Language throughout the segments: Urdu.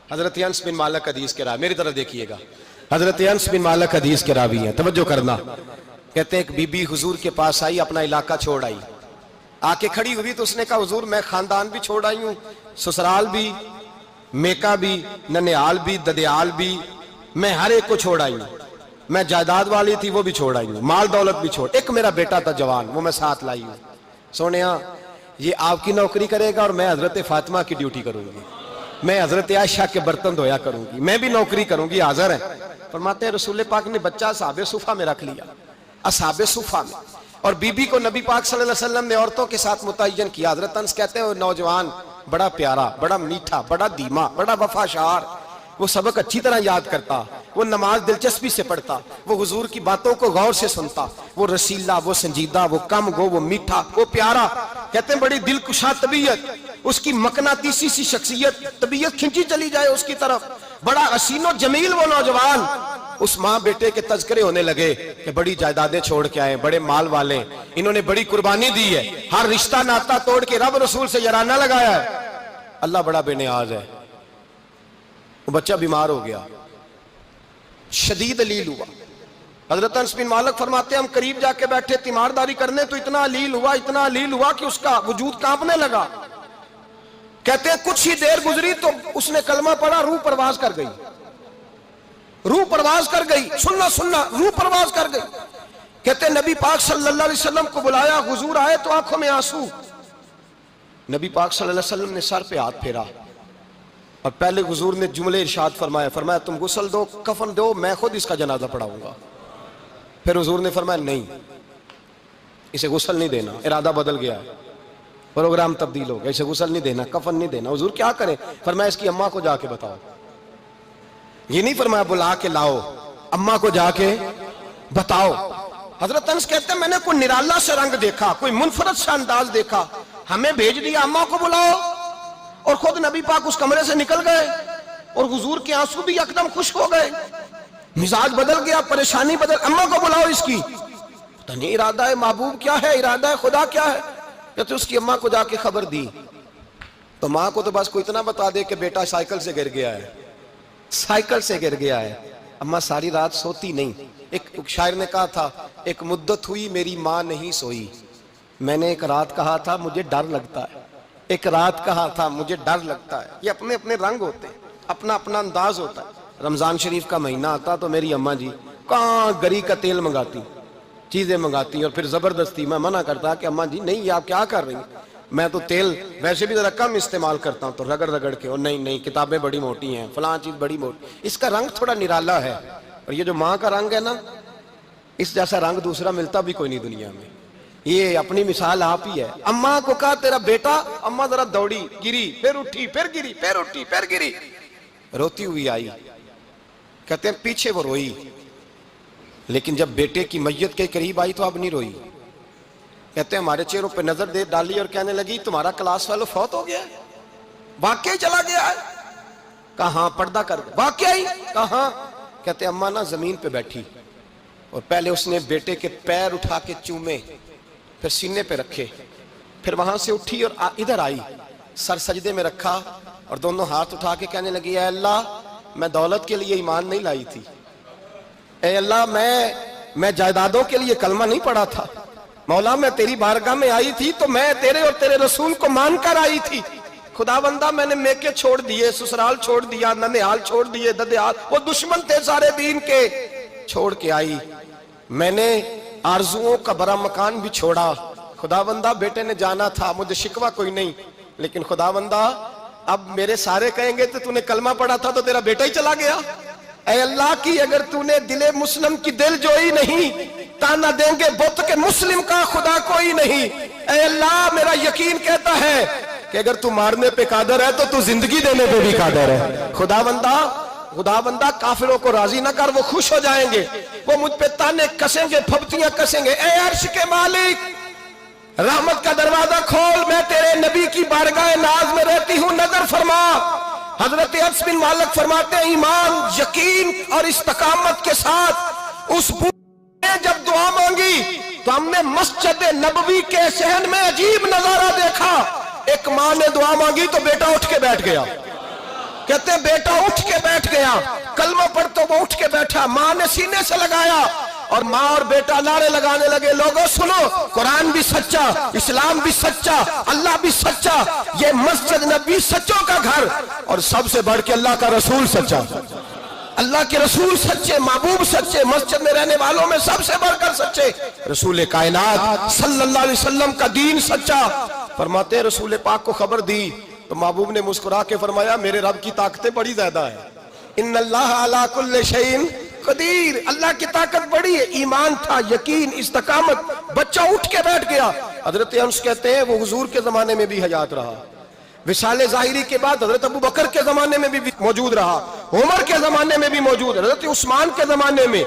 حضرت انس بن مالک حدیث کے راوی، میری طرف دیکھیے گا، حضرت انس بن مالک حدیث کے راوی ہیں، توجہ کرنا۔ کہتے ہیں ایک بی بی حضور کے پاس آئی، اپنا علاقہ چھوڑ آئی، آ کے کھڑی ہوئی تو اس نے کہا حضور میں خاندان بھی چھوڑ آئی ہوں، سسرال بھی، میکا بھی، ننیال بھی، ددیال بھی، میں ہر ایک کو چھوڑ آئی ہوں، میں جائیداد والی تھی وہ بھی چھوڑ آئی ہوں، مال دولت بھی چھوڑ، ایک میرا بیٹا تھا جوان وہ میں ساتھ لائی ہوں۔ سونیا یہ آپ کی نوکری کرے گا اور میں حضرت فاطمہ کی ڈیوٹی کروں گی، میں حضرت عائشہ کے برتن دھویا کروں گی، میں بھی نوکری کروں گی، حاضر ہے۔ فرماتے ہیں رسول پاک نے بچہ اصحاب صفہ میں رکھ لیا، اصحاب صفہ میں، اور بی بی کو نبی پاک صلی اللہ علیہ وسلم نے عورتوں کے ساتھ متعین کیا۔ حضرت انس کہتے ہیں وہ نوجوان بڑا پیارا، بڑا میٹھا، بڑا دھیما، بڑا وفاشار، وہ سبق اچھی طرح یاد کرتا، وہ نماز دلچسپی سے پڑھتا، وہ حضور کی باتوں کو غور سے سنتا، وہ رسیلا، وہ سنجیدہ، وہ کم گو، وہ میٹھا، وہ پیارا، کہتے ہیں بڑی دل کشا طبیعت، اس کی مقناطیسی سی شخصیت، طبیعت کھنچی چلی جائے اس کی طرف، بڑا حسین و جمیل وہ نوجوان۔ اس ماں بیٹے کے تذکرے ہونے لگے کہ بڑی جائیدادیں چھوڑ کے آئے، بڑے مال والے، انہوں نے بڑی قربانی دی ہے، ہر رشتہ ناتا توڑ کے رب رسول سے یارانہ لگایا ہے، اللہ بڑا بے نیاز ہے۔ وہ بچہ بیمار ہو گیا، شدید علیل ہوا۔ حضرت انس بن مالک فرماتے ہیں ہم قریب جا کے بیٹھے تیمارداری کرنے تو اتنا علیل ہوا کہ اس کا وجود کانپنے لگا۔ کہتے ہیں کچھ ہی دیر گزری تو اس نے کلمہ پڑھا، روح پرواز کر گئی، روح پرواز کر گئی، سننا روح پرواز کر گئی۔ کہتے ہیں نبی پاک صلی اللہ علیہ وسلم کو بلایا، حضور آئے تو آنکھوں میں آنسو۔ نبی پاک صلی اللہ علیہ وسلم نے سر پہ ہاتھ پھیرا اور پہلے حضور نے جملے ارشاد فرمایا تم غسل دو، کفن دو، میں خود اس کا جنازہ پڑھاؤں گا۔ پھر حضور نے فرمایا نہیں، اسے غسل نہیں دینا، ارادہ بدل گیا ہے، پروگرام تبدیل ہو گیا، اسے غسل نہیں دینا، کفن نہیں دینا۔ حضور کیا کریں؟ فرمایا اس کی اماں کو جا کے بتاؤ۔ یہ نہیں فرمایا بلا کے لاؤ، اماں کو جا کے بتاؤ۔ حضرت انس کہتے ہیں میں نے کوئی نرالا سے رنگ دیکھا، کوئی منفرد سے انداز دیکھا، ہمیں بھیج دیا اماں کو بلاؤ، اور خود نبی پاک اس کمرے سے نکل گئے، اور حضور کے آنسو بھی یکدم خشک ہو گئے، مزاج بدل گیا، پریشانی بدل، اماں کو بلاؤ اس کی۔ پتہ نہیں ارادہ ہے محبوب کیا ہے، ارادہ ہے خدا کیا ہے۔ کہتے اس کی اماں کو جا کے خبر دی، تو ماں کو تو بس کوئی اتنا بتا دے کہ بیٹا سائیکل سے گر گیا ہے، سائیکل سے گر گیا ہے۔ اماں ساری رات سوتی نہیں۔ ایک شاعر نے کہا تھا ایک مدت ہوئی میری ماں نہیں سوئی، میں نے ایک رات کہا تھا مجھے ڈر لگتا ہے، ایک رات کہا تھا مجھے ڈر لگتا ہے۔ یہ اپنے اپنے رنگ ہوتے ہیں، اپنا اپنا انداز ہوتا ہے۔ رمضان شریف کا مہینہ آتا تو میری اماں جی کہاں گری کا تیل منگاتی، چیزیں منگاتی، اور پھر زبردستی میں منع کرتا کہ اماں جی نہیں آپ کیا کر رہی ہیں، میں تو تیل ویسے بھی ذرا کم استعمال کرتا ہوں، تو رگڑ رگڑ کے، اور نہیں کتابیں بڑی موٹی ہیں، فلاں چیز بڑی موٹی، اس کا رنگ تھوڑا نرالا ہے۔ اور یہ جو ماں کا رنگ ہے نا، اس جیسا رنگ دوسرا ملتا بھی کوئی نہیں دنیا میں۔ یہ اپنی مثال آپ ہی ہے۔ اماں کو کہا تیرا بیٹا، اماں ذرا دوڑی، گری، پھر اٹھی، پھر گری، پھر اٹھی، پھر گری، روتی ہوئی آئی۔ کہتے ہیں پیچھے وہ روئی، لیکن جب بیٹے کی میت کے قریب آئی تو اب نہیں روئی۔ کہتے ہیں ہمارے چہروں پہ نظر دے ڈالی اور کہنے لگی تمہارا کلاس فیلو فوت ہو گیا ہے، واقعی چلا گیا ہے؟ کہاں پردہ کر واقعی؟ کہاں؟ کہتے ہیں اماں نا زمین پہ بیٹھی، اور پہلے اس نے بیٹے کے پیر اٹھا کے چومے، پھر سینے پہ رکھے، پھر وہاں سے اٹھی اور ادھر آئی، سر سجدے میں رکھا اور دونوں ہاتھ اٹھا کے کہنے لگی اے اللہ میں دولت کے لیے ایمان نہیں لائی تھی، اے اللہ میں جائیدادوں کے لیے کلمہ نہیں پڑھا تھا، مولا میں تیری بارگاہ میں آئی تھی تو میں تیرے اور تیرے رسول کو مان کر آئی تھی، خدا بندہ میں نے میکے چھوڑ دیے، سسرال چھوڑ دیا، ننیال چھوڑ دیے، ددیال، وہ دشمن تھے سارے دین کے، چھوڑ کے آئی، میں نے آرزوؤں کا بڑا مکان بھی چھوڑا، خدا بندہ بیٹے نے جانا تھا، مجھے شکوہ کوئی نہیں، لیکن خدا بندہ اب میرے سارے کہیں گے تو نے کلمہ پڑھا تھا تو تیرا بیٹا ہی چلا گیا۔ اے اللہ کی اگر نے دل مسلم کی دل جوئی نہیں، تانا دیں گے بت کے مسلم کا خدا کوئی نہیں۔ اے اللہ میرا یقین کہتا ہے کہ اگر تو مارنے پہ قادر ہے تو زندگی دینے پہ بھی قادر ہے۔ خدا بندہ کافروں کو راضی نہ کر، وہ خوش ہو جائیں گے، وہ مجھ پہ تانے کسیں گے، پھپتیاں کسیں گے۔ اے عرش کے مالک رحمت کا دروازہ کھول، میں تیرے نبی کی بارگاہ ناز میں رہتی ہوں، نظر فرما۔ حضرت انس بن مالک فرماتے ہیں ایمان، یقین اور استقامت کے ساتھ اس بوڑھے نے جب دعا مانگی تو ہم نے مسجد نبوی کے صحن میں عجیب نظارہ دیکھا، ایک ماں نے دعا مانگی تو بیٹا اٹھ کے بیٹھ گیا، کہتے ہیں بیٹا اٹھ کے بیٹھ گیا، کلمہ پڑھ تو وہ اٹھ کے بیٹھا، ماں نے سینے سے لگایا اور ماں اور بیٹا نعرے لگانے لگے، لوگوں سنو، قرآن بھی سچا، اسلام بھی سچا، اللہ بھی سچا، یہ مسجد نبی سچوں کا گھر، اور سب سے بڑھ کے اللہ کا رسول سچا، اللہ کے رسول سچے، محبوب سچے، مسجد میں رہنے والوں میں سب سے بڑھ کر سچے، رسول کائنات صلی اللہ علیہ وسلم کا دین سچا۔ فرماتے ہیں رسول پاک کو خبر دی تو محبوب نے مسکرا کے فرمایا میرے رب کی طاقتیں بڑی زیادہ ہیں، ان اللہ علی کل شیء قدیر، اللہ کی طاقت بڑی ہے۔ ایمان تھا، یقین، استقامت، بچہ اٹھ کے بیٹھ گیا۔ حضرت انس کہتے ہیں وہ حضور کے زمانے میں بھی حیات رہا، وصال ظاہری کے بعد حضرت ابو بکر کے زمانے میں بھی موجود رہا، عمر کے زمانے میں بھی موجود، حضرت عثمان کے زمانے میں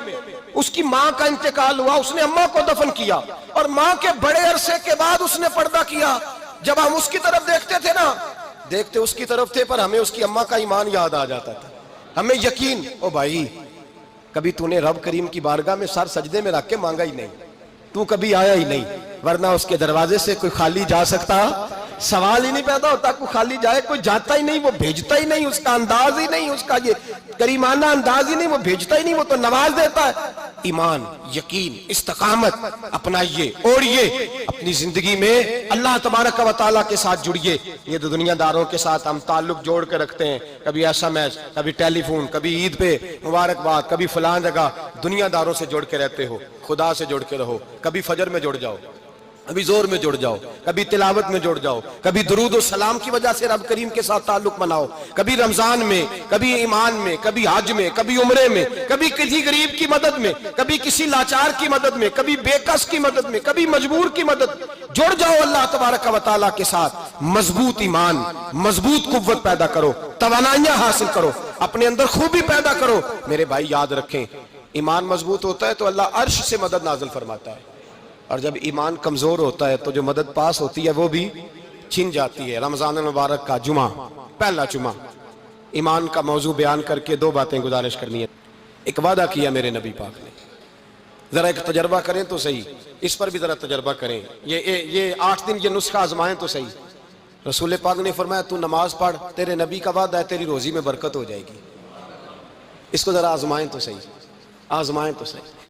اس کی ماں کا انتقال ہوا، اس نے اماں کو دفن کیا، اور ماں کے بڑے عرصے کے بعد اس نے پردہ کیا۔ جب ہم اس کی طرف دیکھتے تھے نا، دیکھتے اس کی طرف تھے، پر ہمیں اس کی اماں کا ایمان یاد آ جاتا تھا، ہمیں یقین، او بھائی کبھی تو نے رب کریم کی بارگاہ میں سر سجدے میں رکھ کے مانگا ہی نہیں، تو کبھی آیا ہی نہیں، ورنہ اس کے دروازے سے کوئی خالی جا سکتا، سوال ہی نہیں پیدا ہوتا، کوئی خالی جائے، کوئی جاتا ہی نہیں، وہ بھیجتا ہی نہیں، اس کا انداز ہی نہیں، اس کا یہ کریمانہ انداز ہی نہیں، وہ بھیجتا ہی نہیں، وہ تو نواز دیتا ہے۔ ایمان، یقین، استقامت اپنائیے، اور یہ اپنی زندگی میں اللہ تبارک و تعالیٰ کے ساتھ جڑیے۔ یہ دنیا داروں کے ساتھ ہم تعلق جوڑ کے رکھتے ہیں، کبھی SMS، کبھی ٹیلی فون، کبھی عید پہ مبارکباد، کبھی فلان جگہ، دنیا داروں سے جڑ کے رہتے ہو، خدا سے جڑ کے رہو، کبھی فجر میں جڑ جاؤ، کبھی زور میں جڑ جاؤ، کبھی تلاوت میں جڑ جاؤ، کبھی درود و سلام کی وجہ سے رب کریم کے ساتھ تعلق بناؤ، کبھی رمضان میں، کبھی ایمان میں، کبھی حج میں، کبھی عمرے میں، کبھی کسی غریب کی مدد میں، کبھی کسی لاچار کی مدد میں، کبھی بے کس کی مدد میں، کبھی مجبور کی مدد میں، جڑ جاؤ اللہ تبارک و تعالیٰ کے ساتھ، مضبوط ایمان، مضبوط قوت پیدا کرو، توانائیاں حاصل کرو، اپنے اندر خوبی پیدا کرو۔ میرے بھائی یاد رکھیں، ایمان مضبوط ہوتا ہے تو اللہ عرش سے مدد نازل فرماتا ہے، اور جب ایمان کمزور ہوتا ہے تو جو مدد پاس ہوتی ہے وہ بھی چھن جاتی ہے۔ رمضان المبارک کا جمعہ، پہلا جمعہ، ایمان کا موضوع بیان کر کے دو باتیں گزارش کرنی ہے۔ ایک وعدہ کیا میرے نبی پاک نے، ذرا ایک تجربہ کریں تو صحیح، اس پر بھی ذرا تجربہ کریں، یہ 8 دن یہ نسخہ آزمائیں تو صحیح۔ رسول پاک نے فرمایا تو نماز پڑھ، تیرے نبی کا وعدہ ہے تیری روزی میں برکت ہو جائے گی، اس کو ذرا آزمائیں تو صحیح، آزمائیں تو صحیح۔